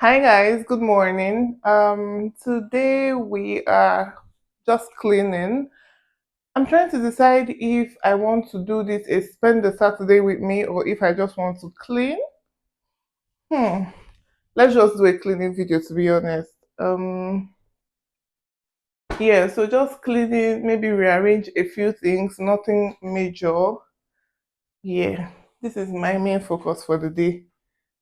Hi guys, good morning. Today we are just cleaning. I'm trying to decide if I want to do this is spend the Saturday with me or if I just want to clean. Hmm. Let's just do a cleaning video to be honest. Yeah, so just cleaning, maybe rearrange a few things, nothing major. Yeah, this is my main focus for the day.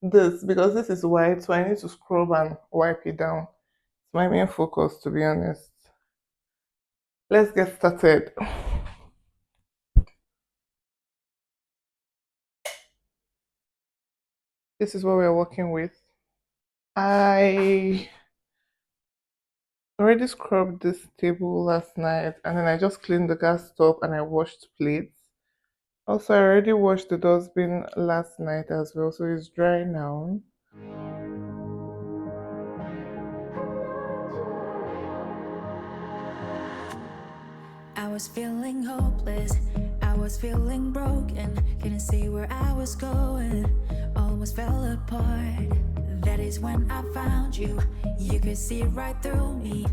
This because this is white, so I need to scrub and wipe it down. It's my main focus to be honest. Let's get started. This is what we're working with. I already scrubbed this table last night and then I just cleaned the gas stove and I washed plates. Also, I already washed the dustbin last night as well, so it's dry now. I was feeling hopeless, I was feeling broken, couldn't see where I was going, almost fell apart. That is when I found you, you could see right through me,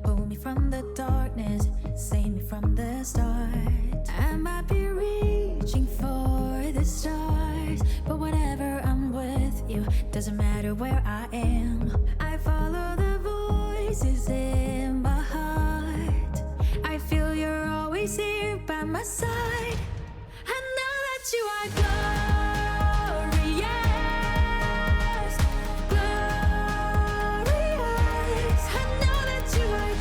pull me from the darkness, save me from the start. I might be reaching for the stars, but whenever I'm with you, doesn't matter where I am, I follow the voices in my heart. I feel you're always here by my side. I know that you are glorious, glorious. I know that you are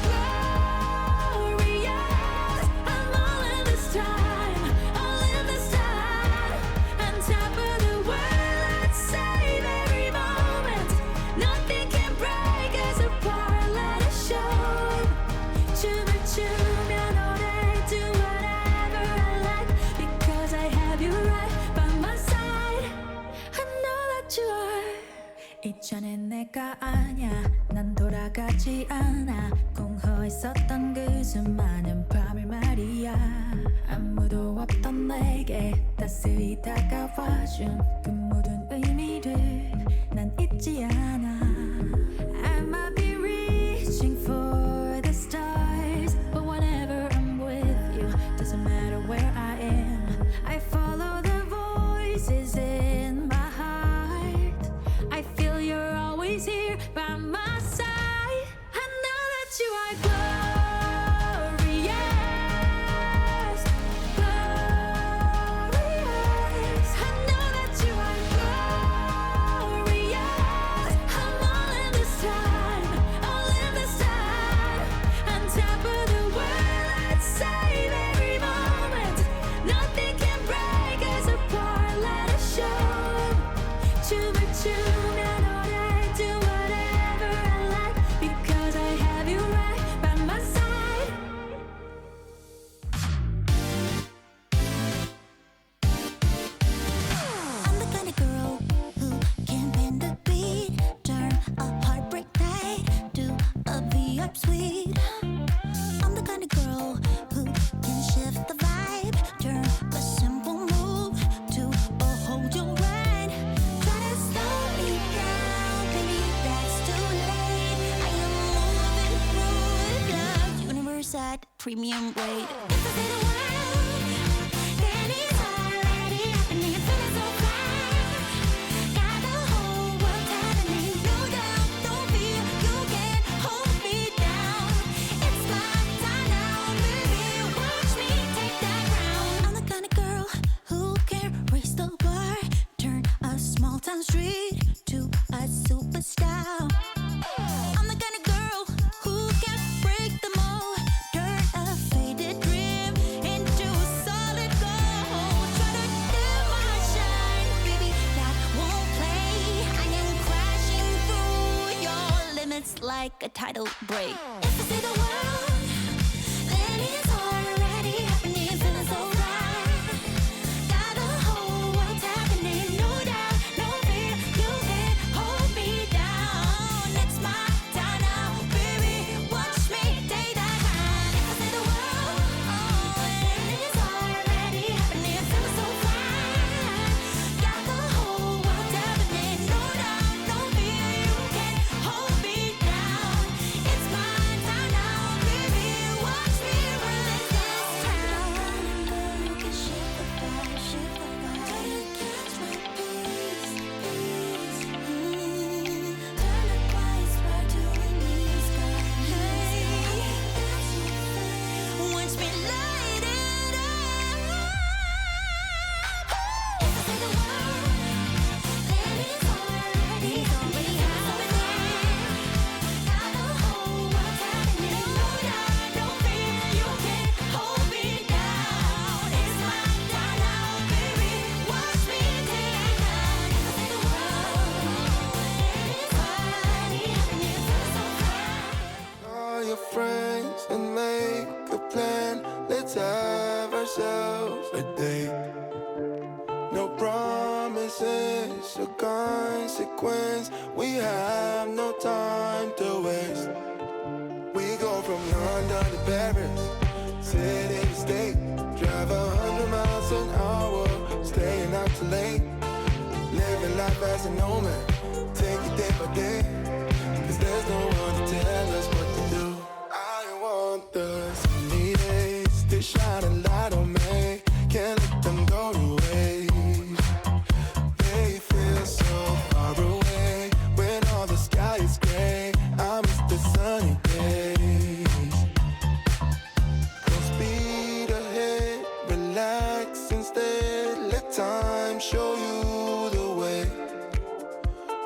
glorious. I'm all in this time, all in this time. On top of the world, let's save every moment. Nothing can break us apart, let us show. 춤을 추면 오래 do whatever I like because I have you right by my side. I know that you are. 이전엔 내가 아냐 난 돌아가지 않아 공허했었던 그 수많은 밤을 말이야 아무도 없던 내게 따스히 다가와준 그 모든 의미를 난 잊지 않아. I might be reaching for the stars, but whenever I'm with you, doesn't matter where I am. I follow the voices in my heart. I feel you're always here by my side. I know that you are glorious, glorious. I know that you are glorious. I'm all in this time, all in this time. On top of the world, let's save every moment. Nothing can break us apart, let us show. 춤을 추면 오래 do whatever I like because I have you right by my side. I'm the kind of girl who can bend the beat, turn a heartbreak night to a V-up suite. I'm the kind of girl who can shift the vibe, turn a simple move to a hold your ride. Try to slow me down, baby, that's too late. I am moving through love, universe at premium rate. If I say the word, then it's already happening. Feeling so fine, got the whole world happening. No doubt, no fear, you can hold me down. It's my time now, baby. Watch me take that crown. I'm the kind of girl who can raise the bar, turn a small town street to a superstar. I'm the kind of girl who can break the mold, turn a faded dream into a solid gold. Try to dim my shine, baby, that won't play. I am crashing through your limits like a tidal break. If I say the word, then it's already happening. Feeling so right, got the whole world happening. No doubt, no fear, you can hold me down. It's my time now, baby. Watch me take that crown. If I say the word, then it's already happening. Feeling so right, got the whole world happening. No doubt, no fear, you can have ourselves a date. No promises or consequence. We have no time to waste. We go from London to Paris, city to state. Drive 100 miles an hour, staying out too late. Living life as a nomad, take it day by day. Cause there's no one to tell us what to do. I want the sunny days to shine a light on me. Can't let them go to waste. They feel so far away when all the sky is gray. I miss the sunny days. Don't speed ahead, relax instead. Let time show you the way.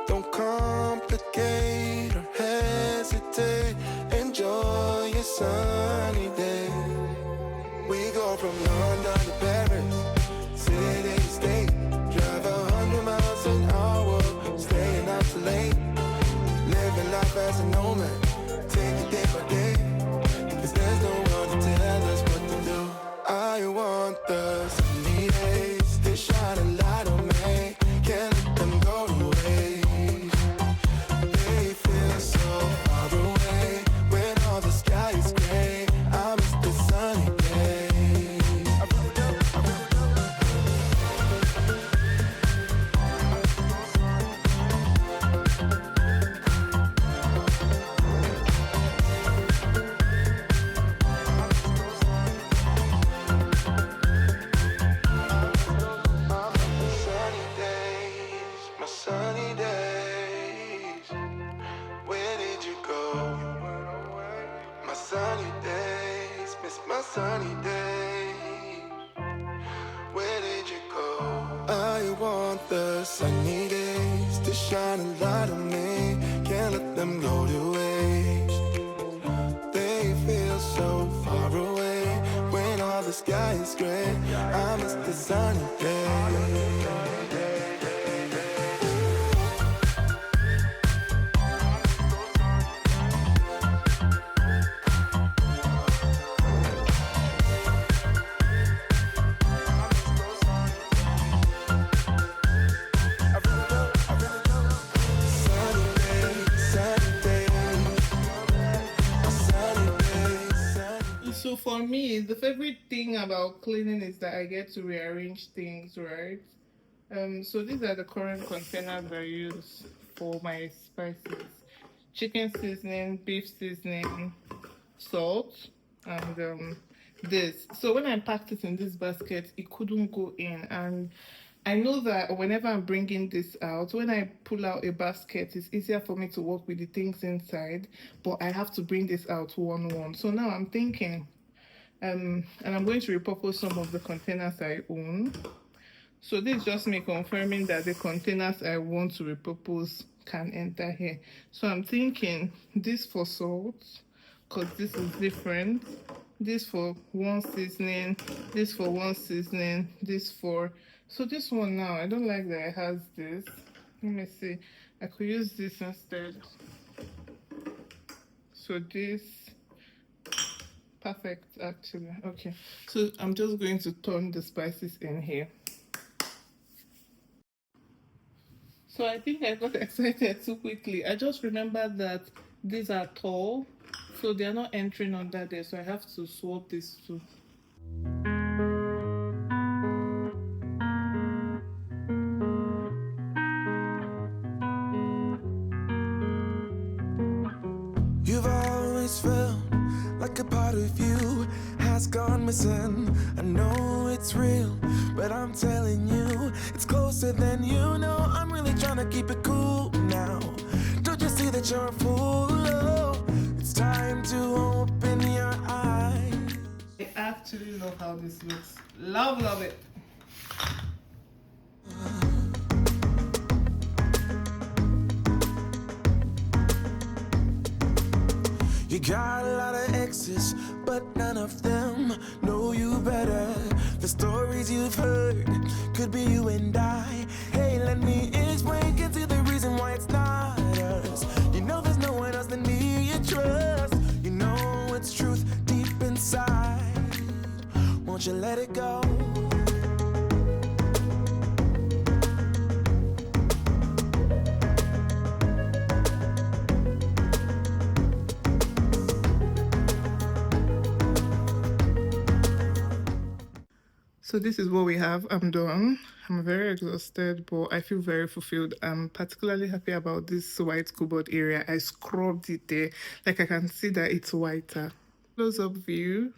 Don't complicate or hesitate. Enjoy your sunny day. We go from London to Paris, city to state. Drive 100 miles an hour, staying out too late. Living life as a nomad, take it day by day. Cause there's no one to tell us what to do. I want the sunny days to shine a light on me. Can't let them go to waste. They feel so far away when all the sky is gray. I miss the sunny days. I really do, I really do. Sunny days, my sunny days. Where did you go? My sunny days, miss my sunny days. Where did you go? I want the sunny days to shine a light on me. Can't let them go to waste. They feel so far away when all the sky is gray. I miss the sunny days. So for me, the favorite thing about cleaning is that I get to rearrange things, right? So these are the current containers I use for my spices: chicken seasoning, beef seasoning, salt, and this. So when I packed it in this basket, it couldn't go in, and I know that whenever I'm bringing this out, when I pull out a basket, it's easier for me to work with the things inside, but I have to bring this out one. So now I'm thinking, and I'm going to repurpose some of the containers I own. So this is just me confirming that the containers I want to repurpose can enter here. So I'm thinking this for salt, because this is different. This for one seasoning, this for one seasoning, this for... So this one now, I don't like that it has this. Let me see. I could use this instead. So this... Perfect, actually. Okay. So I'm just going to turn the spices in here. So I think I got excited too quickly. I just remembered that these are tall, so they're not entering under there. So I have to swap these two. You've always felt like a part of you has gone missing. I know it's real, but I'm telling you, it's closer than you know. I'm really trying to keep it cool now. Don't you see that you're a fool? Oh, it's time to open your eyes. I actually love how this looks. Love it. You got a lot of exes, but none of them know you better. The stories you've heard could be you and I. Hey, let me explain, get to the reason why it's not us. You know there's no one else than me you trust. You know it's truth deep inside. Won't you let it go? So this is what we have. I'm done. I'm very exhausted, but I feel very fulfilled. I'm particularly happy about this white cupboard area. I scrubbed it there. Like I can see that it's whiter. Close up view.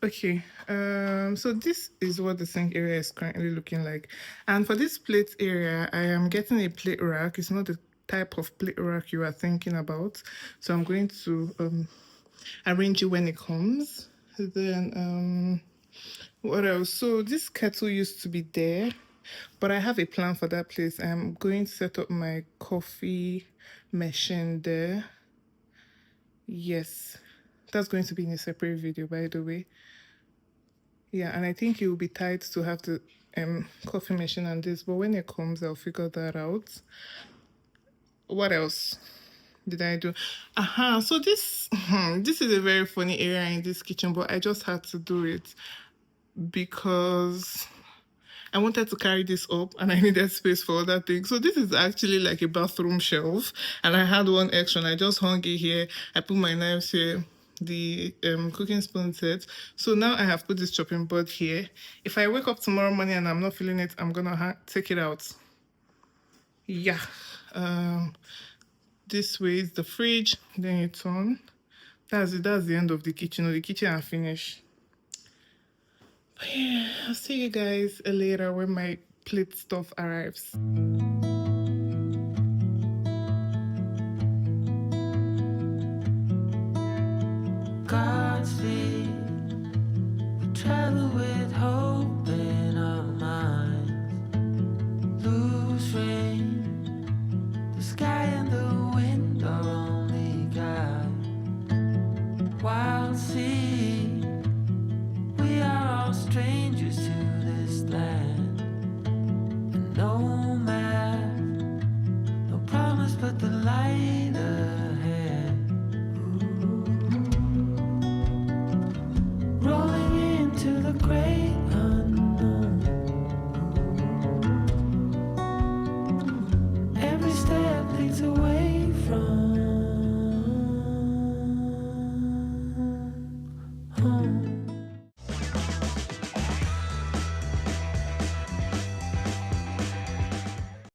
Okay, so this is what the sink area is currently looking like. And for this plate area, I am getting a plate rack. It's not the type of plate rack you are thinking about. So I'm going to arrange it when it comes. Then what else? So this kettle used to be there, but I have a plan for that place. I'm going to set up my coffee machine there. Yes, that's going to be in a separate video, by the way. Yeah, and I think it will be tight to have the coffee machine and this, but when it comes, I'll figure that out. What else did I do? So this this is a very funny area in this kitchen, but I just had to do it because I wanted to carry this up and I needed space for other things. So this is actually like a bathroom shelf, and I had one extra and I just hung it here. I put my knives here, the cooking spoon set. So now I have put this chopping board here. If I wake up tomorrow morning and I'm not feeling it, I'm gonna take it out. Yeah. This way is the fridge, then it's on. That's it. That's the end of the kitchen. The kitchen I finished. Yeah, I'll see you guys later when my plate stuff arrives. Godspeed. We travel with hope in our minds. Lose rain. The sky and the wind are only guide. Wild sea. We are all strangers to this land. And no map, no promise but the light